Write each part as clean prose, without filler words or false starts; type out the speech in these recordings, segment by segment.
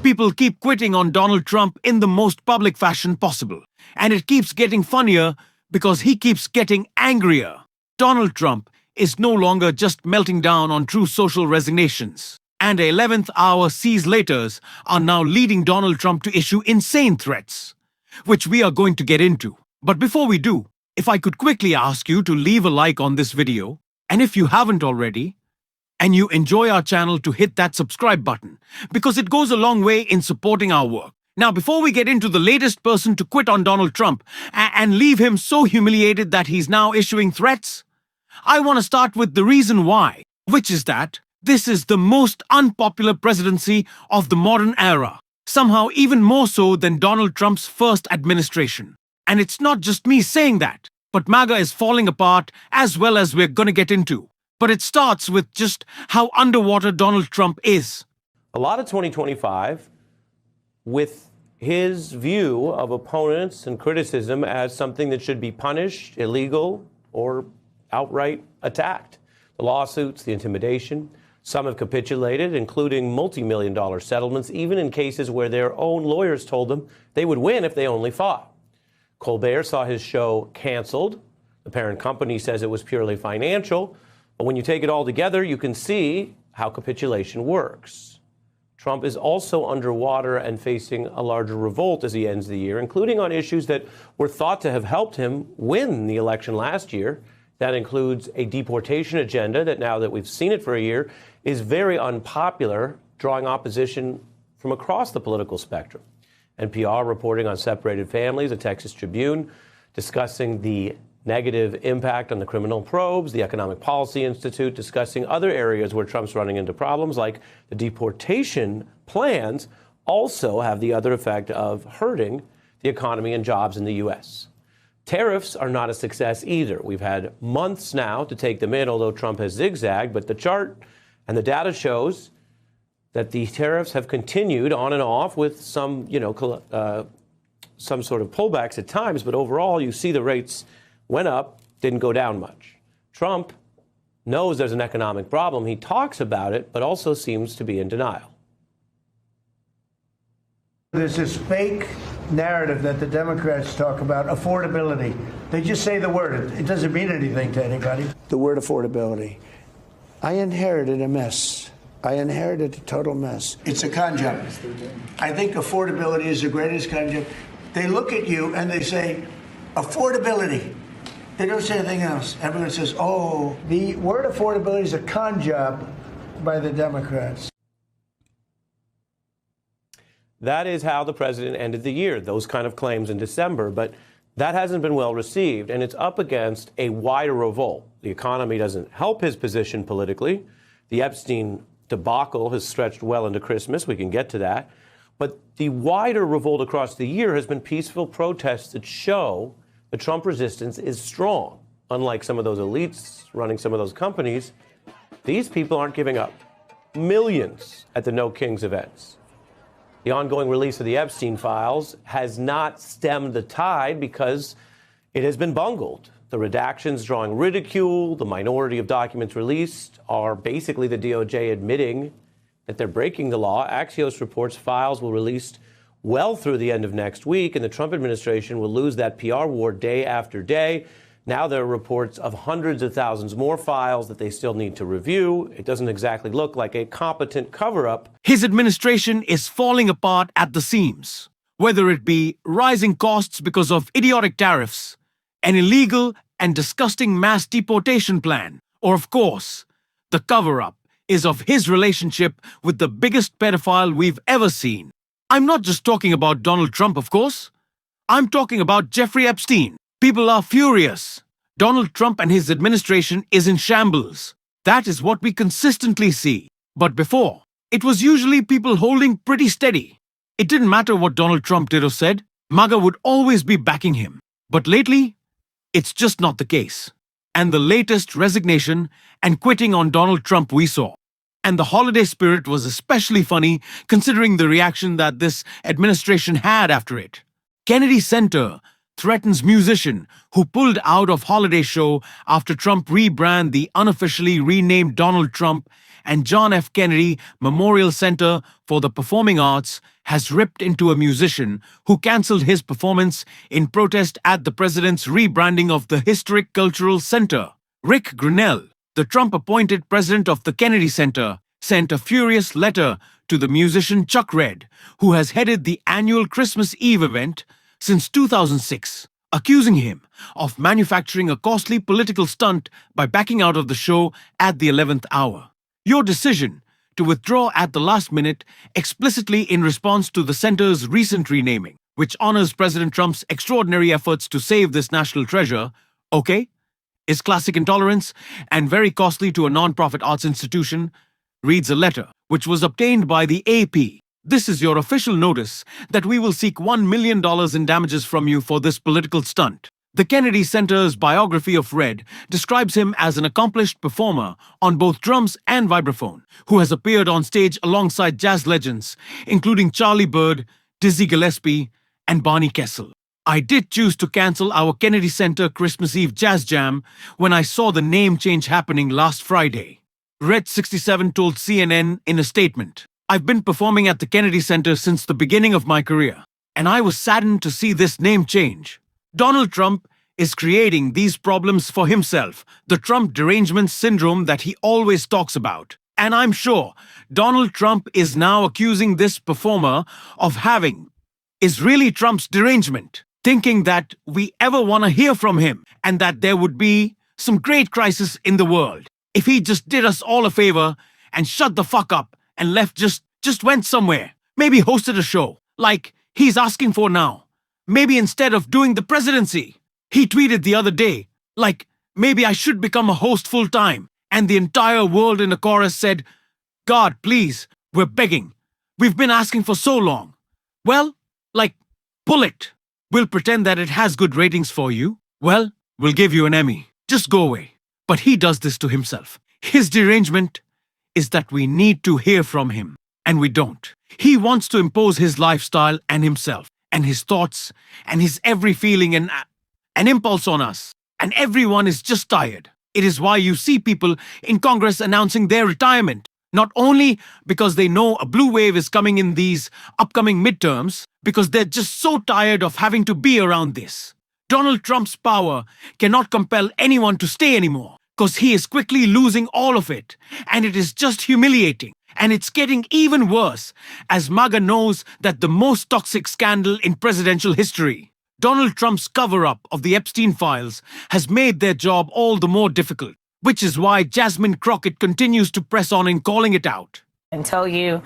People keep quitting on Donald Trump in the most public fashion possible. And it keeps getting funnier because he keeps getting angrier. Donald Trump is no longer just melting down on true social resignations. And 11th hour sees-laters are now leading Donald Trump to issue insane threats, which we are going to get into. But before we do, if I could quickly ask you to leave a like on this video, and if you haven't already, and you enjoy our channel, to hit that subscribe button, because it goes a long way in supporting our work. Now, before we get into the latest person to quit on Donald Trump and leave him so humiliated that he's now issuing threats, I want to start with the reason why, which is that this is the most unpopular presidency of the modern era, somehow even more so than Donald Trump's first administration. And it's not just me saying that, but MAGA is falling apart, as well as we're gonna get into. But it starts with just how underwater Donald Trump is. A lot of 2025 with his view of opponents and criticism as something that should be punished, illegal, or outright attacked. The lawsuits, the intimidation. Some have capitulated, including multi-million-dollar settlements, even in cases where their own lawyers told them they would win if they only fought. Colbert saw his show canceled. The parent company says it was purely financial. But when you take it all together, you can see how capitulation works. Trump is also underwater and facing a larger revolt as he ends the year, including on issues that were thought to have helped him win the election last year. That includes a deportation agenda that, now that we've seen it for a year, is very unpopular, drawing opposition from across the political spectrum. NPR reporting on separated families, a Texas Tribune discussing the negative impact on the criminal probes, the Economic Policy Institute discussing other areas where Trump's running into problems, like the deportation plans also have the other effect of hurting the economy and jobs in the U.S. Tariffs are not a success either. We've had months now to take them in, although Trump has zigzagged, but the chart and the data shows that the tariffs have continued on and off with some, some sort of pullbacks at times, but overall you see the rates went up, didn't go down much. Trump knows there's an economic problem. He talks about it, but also seems to be in denial. There's this fake narrative that the Democrats talk about, affordability. They just say the word. It doesn't mean anything to anybody. The word affordability. I inherited a mess. I inherited a total mess. It's a con job. I think affordability is the greatest con job. They look at you and they say, affordability. They don't say anything else. Everyone says, oh, the word affordability is a con job by the Democrats. That is how the president ended the year, those kind of claims in December. But that hasn't been well received, and it's up against a wider revolt. The economy doesn't help his position politically. The Epstein debacle has stretched well into Christmas. We can get to that. But the wider revolt across the year has been peaceful protests that show the Trump resistance is strong. Unlike some of those elites running some of those companies, these people aren't giving up. Millions at the No Kings events. The ongoing release of the Epstein files has not stemmed the tide because it has been bungled. The redactions drawing ridicule, the minority of documents released are basically the DOJ admitting that they're breaking the law. Axios reports files will release well through the end of next week, and the Trump administration will lose that PR war day after day. Now there are reports of hundreds of thousands more files that they still need to review. It doesn't exactly look like a competent cover-up. His administration is falling apart at the seams, whether it be rising costs because of idiotic tariffs, an illegal and disgusting mass deportation plan, or, of course, the cover-up is of his relationship with the biggest pedophile we've ever seen. I'm not just talking about Donald Trump, of course. I'm talking about Jeffrey Epstein. People are furious. Donald Trump and his administration is in shambles. That is what we consistently see. But before, it was usually people holding pretty steady. It didn't matter what Donald Trump did or said, MAGA would always be backing him. But lately, it's just not the case. And the latest resignation and quitting on Donald Trump we saw. And the holiday spirit was especially funny considering the reaction that this administration had after it. Kennedy Center threatens musician who pulled out of holiday show after Trump rebranded the unofficially renamed Donald Trump and John F. Kennedy Memorial Center for the Performing Arts has ripped into a musician who cancelled his performance in protest at the president's rebranding of the historic cultural center. Rick Grinnell, the Trump-appointed president of the Kennedy Center, sent a furious letter to the musician Chuck Red, who has headed the annual Christmas Eve event since 2006, accusing him of manufacturing a costly political stunt by backing out of the show at the 11th hour. Your decision to withdraw at the last minute, explicitly in response to the center's recent renaming, which honors President Trump's extraordinary efforts to save this national treasure, okay, is classic intolerance and very costly to a non-profit arts institution, reads a letter which was obtained by the AP. This is your official notice that we will seek $1 million in damages from you for this political stunt. The Kennedy Center's biography of Red describes him as an accomplished performer on both drums and vibraphone, who has appeared on stage alongside jazz legends, including Charlie Bird, Dizzy Gillespie, and Barney Kessel. I did choose to cancel our Kennedy Center Christmas Eve Jazz Jam when I saw the name change happening last Friday. Red 67 told CNN in a statement, "I've been performing at the Kennedy Center since the beginning of my career, and I was saddened to see this name change. Donald Trump is creating these problems for himself, the Trump derangement syndrome that he always talks about. And I'm sure Donald Trump is now accusing this performer of having is really Trump's derangement, thinking that we ever want to hear from him and that there would be some great crisis in the world if he just did us all a favor and shut the fuck up and just went somewhere, maybe hosted a show like he's asking for now. Maybe instead of doing the presidency." He tweeted the other day, like, "Maybe I should become a host full time." And the entire world in a chorus said, "God, please, we're begging. We've been asking for so long." Well, like, pull it. We'll pretend that it has good ratings for you. Well, we'll give you an Emmy. Just go away. But he does this to himself. His derangement is that we need to hear from him, and we don't. He wants to impose his lifestyle and himself, and his thoughts, and his every feeling and impulse on us. And everyone is just tired. It is why you see people in Congress announcing their retirement. Not only because they know a blue wave is coming in these upcoming midterms, because they're just so tired of having to be around this. Donald Trump's power cannot compel anyone to stay anymore, because he is quickly losing all of it, and it is just humiliating. And it's getting even worse as MAGA knows that the most toxic scandal in presidential history, Donald Trump's cover-up of the Epstein files, has made their job all the more difficult, which is why Jasmine Crockett continues to press on in calling it out. And tell you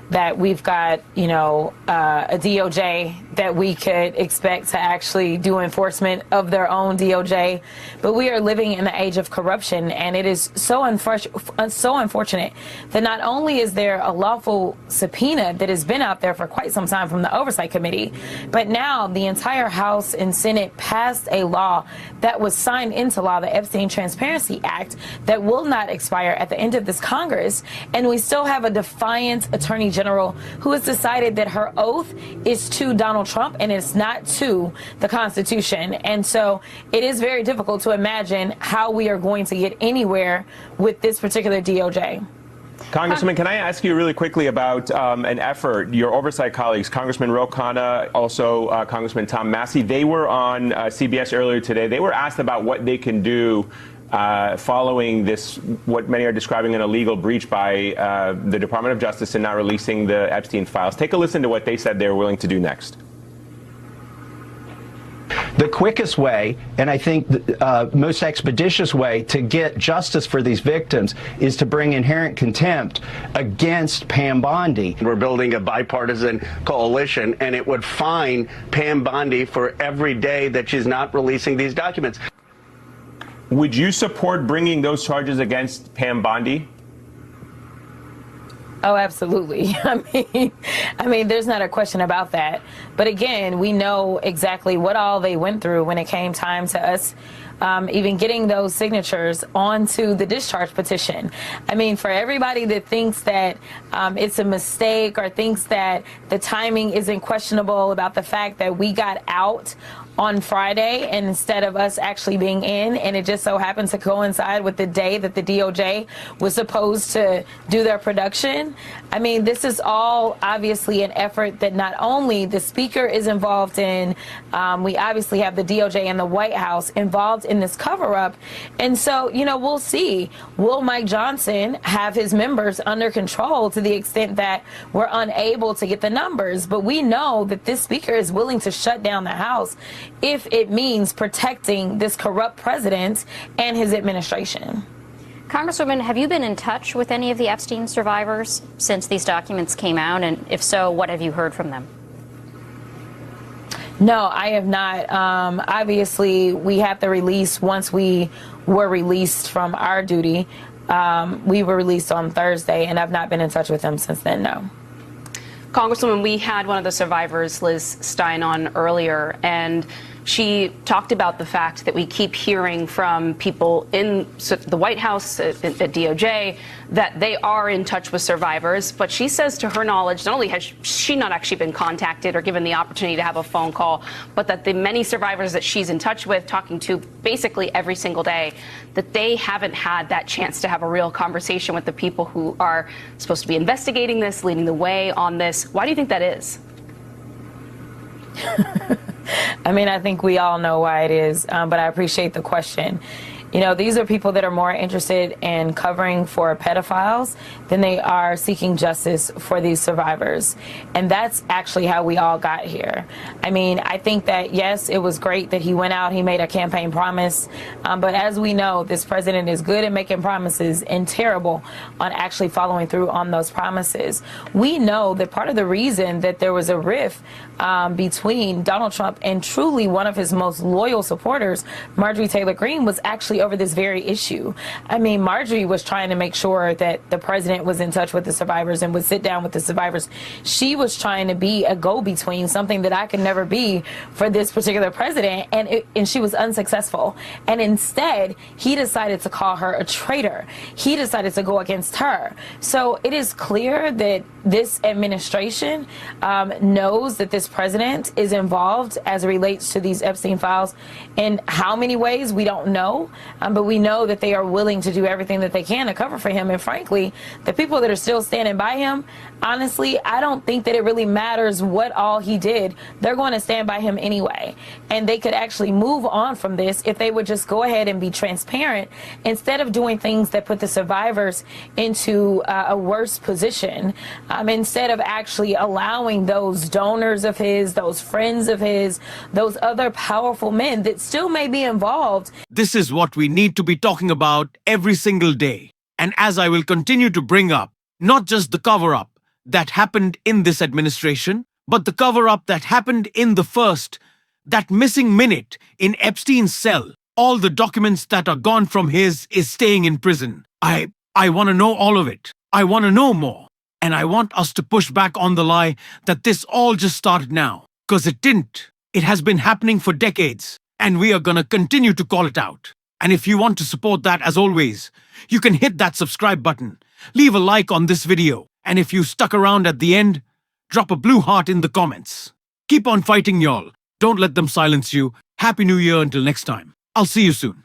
that we've got, a DOJ that we could expect to actually do enforcement of their own DOJ. But we are living in the age of corruption, and it is so unfortunate that not only is there a lawful subpoena that has been out there for quite some time from the Oversight Committee, but now the entire House and Senate passed a law that was signed into law, the Epstein Transparency Act, that will not expire at the end of this Congress. And we still have a defiant Attorney General who has decided that her oath is to Donald Trump and it's not to the Constitution. And so it is very difficult to imagine how we are going to get anywhere with this particular DOJ. Congressman, can I ask you really quickly about an effort, your oversight colleagues, Congressman Ro Khanna, also Congressman Tom Massey, they were on CBS earlier today. They were asked about what they can do following this, what many are describing an illegal breach by the Department of Justice in not releasing the Epstein files. Take a listen to what they said they were willing to do next. The quickest way, and I think the most expeditious way to get justice for these victims is to bring inherent contempt against Pam Bondi. We're building a bipartisan coalition, and it would fine Pam Bondi for every day that she's not releasing these documents. Would you support bringing those charges against Pam Bondi? Oh, absolutely. I mean, there's not a question about that. But again, we know exactly what all they went through when it came time to us even getting those signatures onto the discharge petition. I mean, for everybody that thinks that it's a mistake or thinks that the timing isn't questionable about the fact that we got out on Friday and instead of us actually being in, and it just so happened to coincide with the day that the DOJ was supposed to do their production. I mean, this is all obviously an effort that not only the speaker is involved in, we obviously have the DOJ and the White House involved in this cover-up. And so, you know, we'll see. Will Mike Johnson have his members under control to the extent that we're unable to get the numbers? But we know that this speaker is willing to shut down the House if it means protecting this corrupt president and his administration. Congresswoman, have you been in touch with any of the Epstein survivors since these documents came out? And if so, what have you heard from them? No, I have not. Obviously, we had the release once we were released from our duty. We were released on Thursday, and I've not been in touch with them since then, no. Congresswoman, we had one of the survivors, Liz Stein, on earlier, and she talked about the fact that we keep hearing from people in the White House, at DOJ, that they are in touch with survivors. But she says, to her knowledge, not only has she not actually been contacted or given the opportunity to have a phone call, but that the many survivors that she's in touch with, talking to basically every single day, that they haven't had that chance to have a real conversation with the people who are supposed to be investigating this, leading the way on this. Why do you think that is? I mean, I think we all know why it is, but I appreciate the question. You know, these are people that are more interested in covering for pedophiles than they are seeking justice for these survivors. And that's actually how we all got here. I mean, I think that, yes, it was great that he went out, he made a campaign promise. But as we know, this president is good at making promises and terrible on actually following through on those promises. We know that part of the reason that there was a rift between Donald Trump and truly one of his most loyal supporters, Marjorie Taylor Greene, was actually over this very issue. I mean, Marjorie was trying to make sure that the president was in touch with the survivors and would sit down with the survivors. She was trying to be a go-between, something that I could never be for this particular president, and she was unsuccessful. And instead, he decided to call her a traitor. He decided to go against her. So it is clear that this administration knows that this president is involved as it relates to these Epstein files. In how many ways, we don't know. But we know that they are willing to do everything that they can to cover for him. And frankly, the people that are still standing by him, honestly, I don't think that it really matters what all he did. They're going to stand by him anyway. And they could actually move on from this if they would just go ahead and be transparent instead of doing things that put the survivors into a worse position, instead of actually allowing those donors of his, those friends of his, those other powerful men that still may be involved. This is what we need to be talking about every single day. And as I will continue to bring up, not just the cover-up that happened in this administration, but the cover-up that happened in the first, that missing minute in Epstein's cell. All the documents that are gone from his is staying in prison. I want to know all of it. I want to know more. And I want us to push back on the lie that this all just started now. Because it didn't. It has been happening for decades. And we are going to continue to call it out. And if you want to support that, as always, you can hit that subscribe button, leave a like on this video, and if you stuck around at the end, drop a blue heart in the comments. Keep on fighting, y'all. Don't let them silence you. Happy New Year until next time. I'll see you soon.